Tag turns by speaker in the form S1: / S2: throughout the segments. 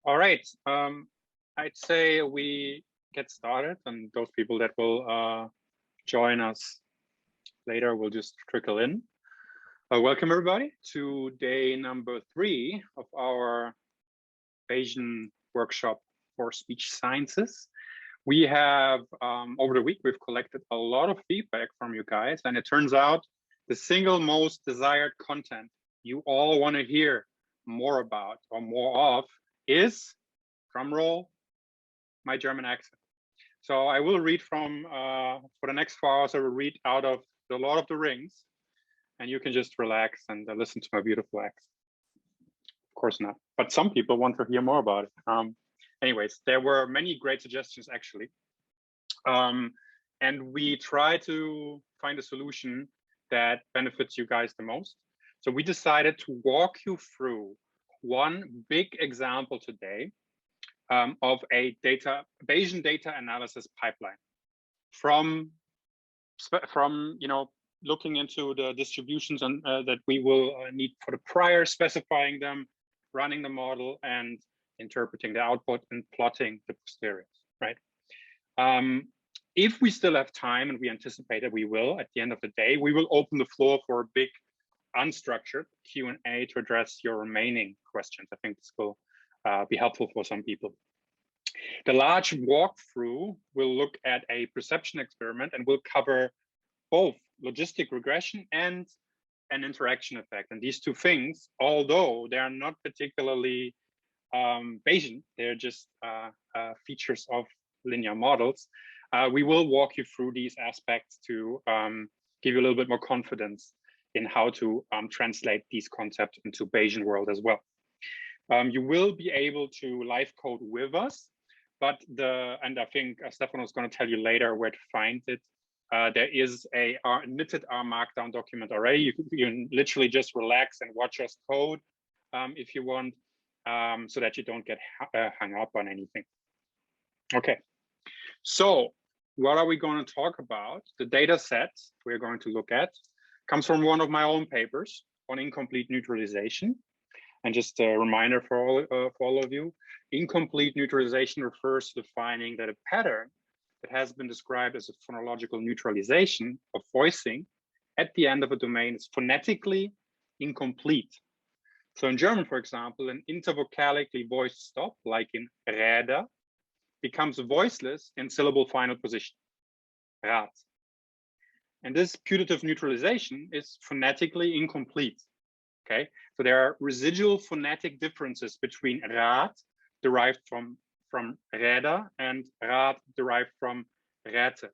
S1: All right. I'd say we get started, and those people that will join us later will just trickle in. Welcome everybody to day number 3 of our Bayesian workshop for speech sciences. We have, over the week, we've collected a lot of feedback from you guys, and it turns out the single most desired content you all want to hear more about or more of is, drum roll, my German accent. So I will read from, for the next 4 hours, I will read out of The Lord of the Rings, and you can just relax and listen to my beautiful accent. Of course not, but some people want to hear more about it. Anyways, there were many great suggestions actually. And we try to find a solution that benefits you guys the most. So we decided to walk you through one big example today of a Bayesian data analysis pipeline from looking into the distributions and that we will need for the prior, specifying them, running the model, and interpreting the output and plotting the posteriors, right? If we still have time, and we anticipate that we will at the end of the day, we will open the floor for a big unstructured Q&A to address your remaining questions. I think this will be helpful for some people. The large walkthrough will look at a perception experiment and will cover both logistic regression and an interaction effect. And these two things, although they are not particularly Bayesian, they're just features of linear models, we will walk you through these aspects to give you a little bit more confidence in how to translate these concepts into Bayesian world as well. You will be able to live code with us, but and I think Stefano is going to tell you later where to find it. There is a knitted R Markdown document already. You can literally just relax and watch us code if you want, so that you don't get hung up on anything. Okay, so what are we going to talk about? The data set we're going to look at comes from one of my own papers on incomplete neutralization. And just a reminder for all of you, incomplete neutralization refers to defining that a pattern that has been described as a phonological neutralization of voicing at the end of a domain is phonetically incomplete. So in German, for example, an intervocalically voiced stop, like in Räder, becomes voiceless in syllable final position, Rad. And this putative neutralization is phonetically incomplete. Okay, so there are residual phonetic differences between Rad, derived from Räder, and Rad, derived from Räte.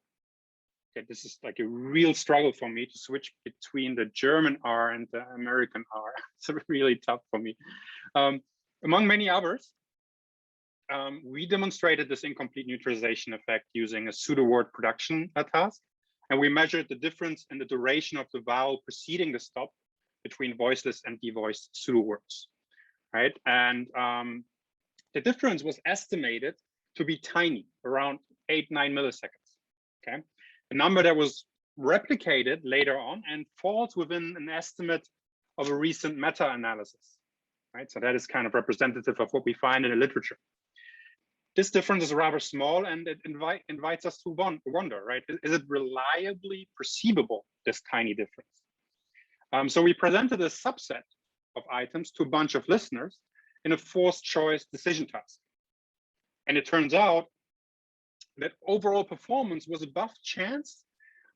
S1: Okay, this is like a real struggle for me to switch between the German R and the American R. It's really tough for me. Among many others, we demonstrated this incomplete neutralization effect using a pseudo-word production task, and we measured the difference in the duration of the vowel preceding the stop between voiceless and devoiced pseudo words, right? And the difference was estimated to be tiny, around 8-9 milliseconds, okay? A number that was replicated later on and falls within an estimate of a recent meta-analysis, right? So that is kind of representative of what we find in the literature. This difference is rather small, and it invites us to wonder, right? Is it reliably perceivable, this tiny difference? So we presented a subset of items to a bunch of listeners in a forced choice decision task. And it turns out that overall performance was above chance,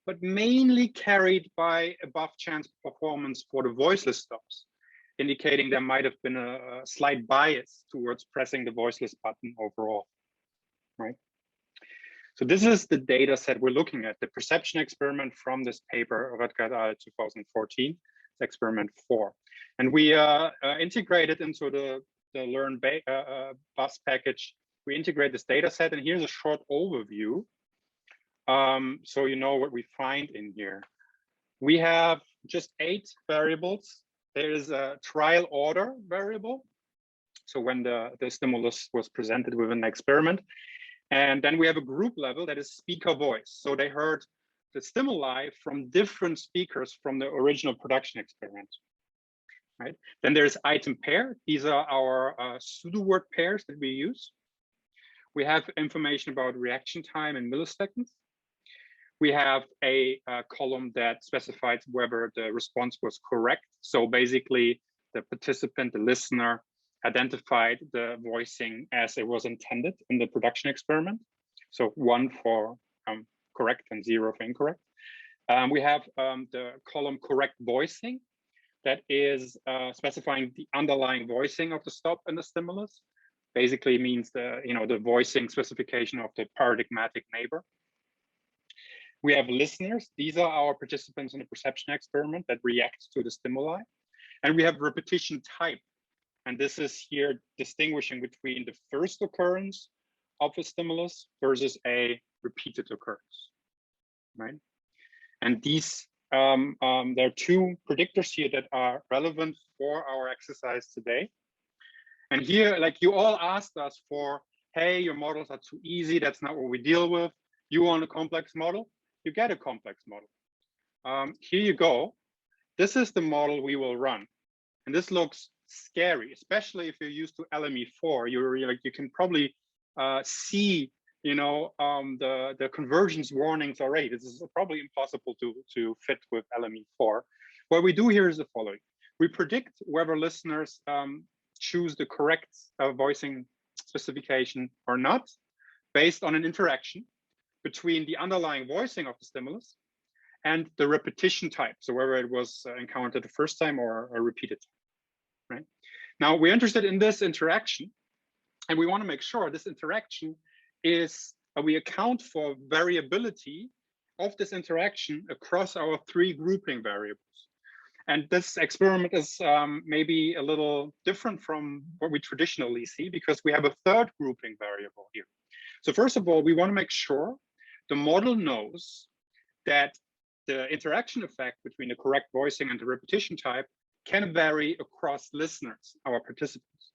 S1: but mainly carried by above chance performance for the voiceless stops, indicating there might have been a slight bias towards pressing the voiceless button overall, right? So this is the data set we're looking at, the perception experiment from this paper, Röttger et al. 2014, experiment 4. And we integrated into the learnB4SS package. We integrate this data set, and here's a short overview. So you know what we find in here. We have just 8 variables. There is a trial order variable. So when the stimulus was presented within an experiment. And then we have a group level that is speaker voice. So they heard the stimuli from different speakers from the original production experiment. right? Then there's item pair. These are our pseudo word pairs that we use. We have information about reaction time in milliseconds. We have a column that specifies whether the response was correct. So basically, the participant, the listener, identified the voicing as it was intended in the production experiment. So 1 for correct and 0 for incorrect. We have the column correct voicing that is specifying the underlying voicing of the stop and the stimulus. Basically means the voicing specification of the paradigmatic neighbor. We have listeners. These are our participants in the perception experiment that react to the stimuli. And we have repetition type. And this is here distinguishing between the first occurrence of a stimulus versus a repeated occurrence, right? And these, there are 2 predictors here that are relevant for our exercise today. And here, like you all asked us for, hey, your models are too easy. That's not what we deal with. You want a complex model? You get a complex model. Here you go. This is the model we will run. And this looks scary, especially if you're used to learnB4. You can probably see, the convergence warnings already. This is probably impossible to fit with learnB4. What we do here is the following. We predict whether listeners choose the correct voicing specification or not, based on an interaction between the underlying voicing of the stimulus and the repetition type. So whether it was encountered the first time or repeated time, right? Now we're interested in this interaction, and we want to make sure this interaction is, we account for variability of this interaction across our 3 grouping variables. And this experiment is maybe a little different from what we traditionally see, because we have a 3rd grouping variable here. So first of all, we want to make sure the model knows that the interaction effect between the correct voicing and the repetition type can vary across listeners, our participants.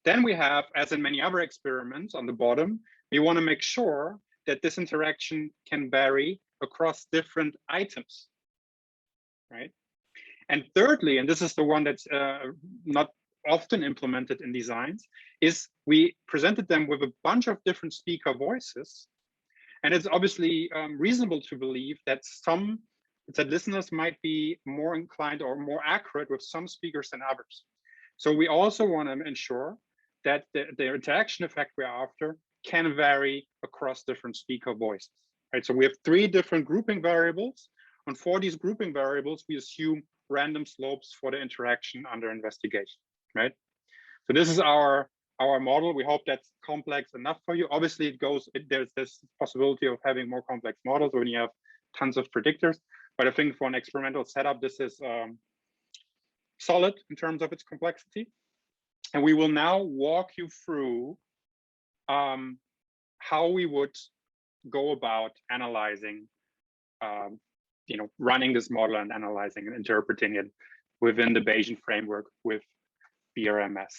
S1: Then we have, as in many other experiments on the bottom, we want to make sure that this interaction can vary across different items, right? And thirdly, and this is the one that's not often implemented in designs, is we presented them with a bunch of different speaker voices. And it's obviously reasonable to believe that listeners might be more inclined or more accurate with some speakers than others. So we also want to ensure that the interaction effect we're after can vary across different speaker voices, right? So we have 3 different grouping variables. And for these grouping variables, we assume random slopes for the interaction under investigation, right? So this is our model. We hope that's complex enough for you. Obviously, there's this possibility of having more complex models when you have tons of predictors. But I think for an experimental setup, this is solid in terms of its complexity. And we will now walk you through how we would go about analyzing, running this model and analyzing and interpreting it within the Bayesian framework with BRMS.